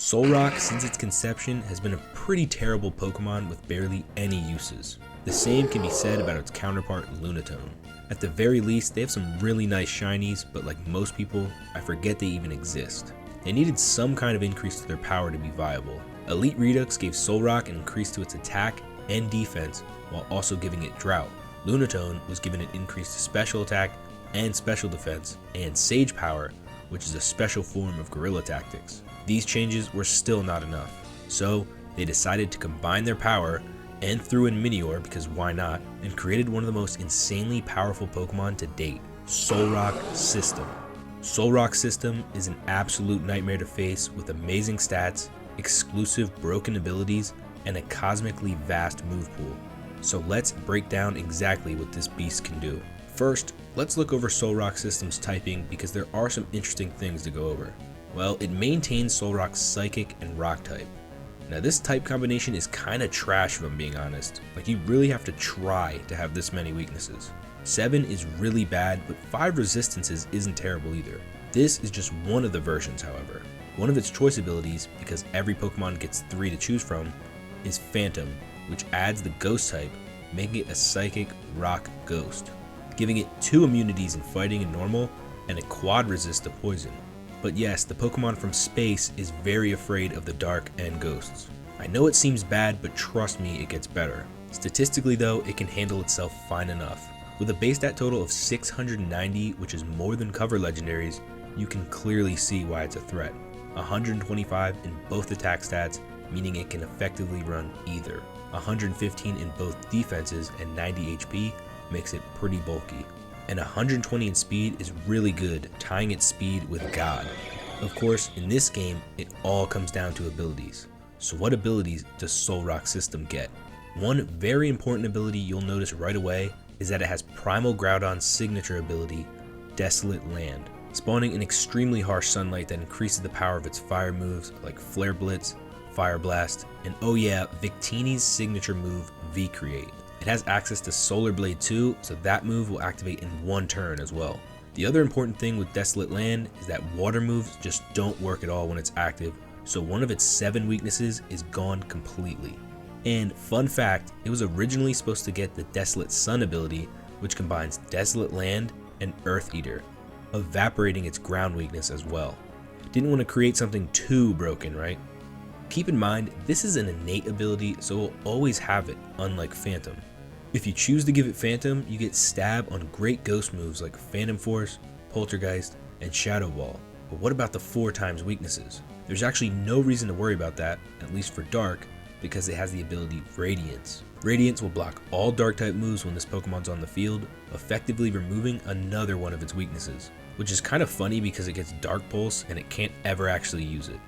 Solrock, since its conception, has been a pretty terrible Pokemon with barely any uses. The same can be said about its counterpart, Lunatone. At the very least, they have some really nice shinies, but like most people, I forget they even exist. They needed some kind of increase to their power to be viable. Elite Redux gave Solrock an increase to its attack and defense, while also giving it Drought. Lunatone was given an increase to special attack and special defense, and Sage Power, which is a special form of guerrilla tactics. These changes were still not enough, so they decided to combine their power and threw in Minior because why not, and created one of the most insanely powerful Pokemon to date, Solrock System. Solrock System is an absolute nightmare to face with amazing stats, exclusive broken abilities, and a cosmically vast move pool. So let's break down exactly what this beast can do. First, let's look over Solrock System's typing because there are some interesting things to go over. Well, it maintains Solrock's Psychic and Rock type. Now this type combination is kinda trash if I'm being honest. Like you really have to try to have this many weaknesses. 7 is really bad, but 5 resistances isn't terrible either. This is just one of the versions, however. One of its choice abilities, because every Pokemon gets 3 to choose from, is Phantom, which adds the Ghost type, making it a Psychic Rock Ghost, giving it 2 immunities in fighting and normal, and a quad resist to poison. But yes, the Pokemon from space is very afraid of the dark and ghosts. I know it seems bad, but trust me, it gets better. Statistically though, it can handle itself fine enough. With a base stat total of 690, which is more than cover legendaries, you can clearly see why it's a threat. 125 in both attack stats, meaning it can effectively run either. 115 in both defenses and 90 HP makes it pretty bulky. And 120 in speed is really good, tying its speed with God. Of course, in this game, it all comes down to abilities. So what abilities does Solrock System get? One very important ability you'll notice right away is that it has Primal Groudon's signature ability, Desolate Land, spawning an extremely harsh sunlight that increases the power of its fire moves like Flare Blitz, Fire Blast, and oh yeah, Victini's signature move, V-Create. It has access to Solar Blade too, so that move will activate in one turn as well. The other important thing with Desolate Land is that water moves just don't work at all when it's active, so one of its 7 weaknesses is gone completely. And fun fact, it was originally supposed to get the Desolate Sun ability, which combines Desolate Land and Earth Eater, evaporating its ground weakness as well. Didn't want to create something too broken, right? Keep in mind, this is an innate ability, so it will always have it, unlike Phantom. If you choose to give it Phantom, you get Stab on great ghost moves like Phantom Force, Poltergeist, and Shadow Ball. But what about the 4 times weaknesses? There's actually no reason to worry about that, at least for Dark, because it has the ability Radiance. Radiance will block all Dark type moves when this Pokemon's on the field, effectively removing another one of its weaknesses, which is kind of funny because it gets Dark Pulse and it can't ever actually use it.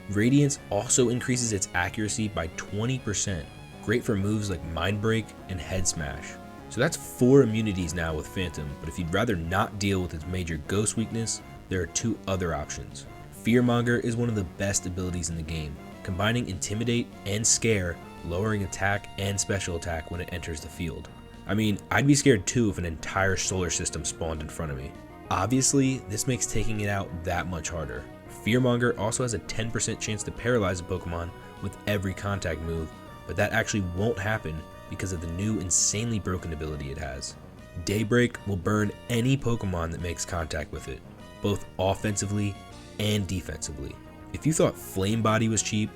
Radiance also increases its accuracy by 20%, great for moves like Mind Break and Head Smash. So that's 4 immunities now with Phantom, but if you'd rather not deal with its major ghost weakness, there are 2 other options. Fearmonger is one of the best abilities in the game, combining Intimidate and Scare, lowering attack and special attack when it enters the field. I mean, I'd be scared too if an entire solar system spawned in front of me. Obviously, this makes taking it out that much harder. Fearmonger also has a 10% chance to paralyze a Pokemon with every contact move, but that actually won't happen because of the new insanely broken ability it has. Daybreak will burn any Pokemon that makes contact with it, both offensively and defensively. If you thought Flame Body was cheap,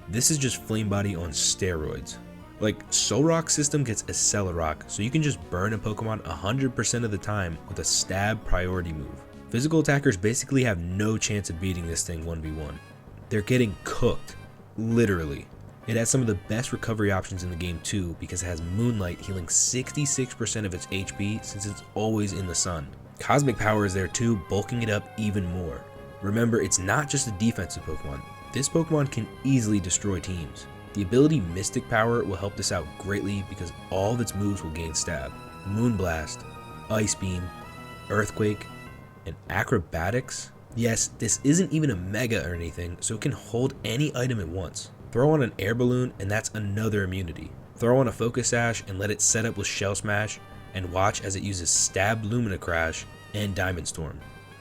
this is just Flame Body on steroids. Like, Solrock System gets Accelerock, so you can just burn a Pokemon 100% of the time with a stab priority move. Physical attackers basically have no chance of beating this thing 1v1. They're getting cooked, literally. It has some of the best recovery options in the game too, because it has Moonlight healing 66% of its HP since it's always in the sun. Cosmic Power is there too, bulking it up even more. Remember, it's not just a defensive Pokemon. This Pokemon can easily destroy teams. The ability Mystic Power will help this out greatly because all of its moves will gain Stab. Moonblast, Ice Beam, Earthquake, and Acrobatics? Yes, this isn't even a Mega or anything, so it can hold any item at once. Throw on an Air Balloon and that's another immunity. Throw on a Focus Sash and let it set up with Shell Smash, and watch as it uses Stab Lumina Crash and Diamond Storm.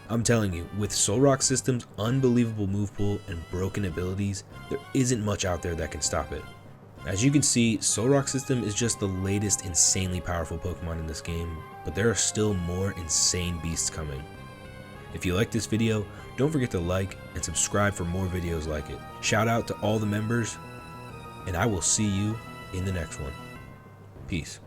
I'm telling you, with Solrock System's unbelievable move pool and broken abilities, there isn't much out there that can stop it. As you can see, Solrock System is just the latest insanely powerful Pokemon in this game, but there are still more insane beasts coming. If you like this video, don't forget to like and subscribe for more videos like it. Shout out to all the members, and I will see you in the next one. Peace.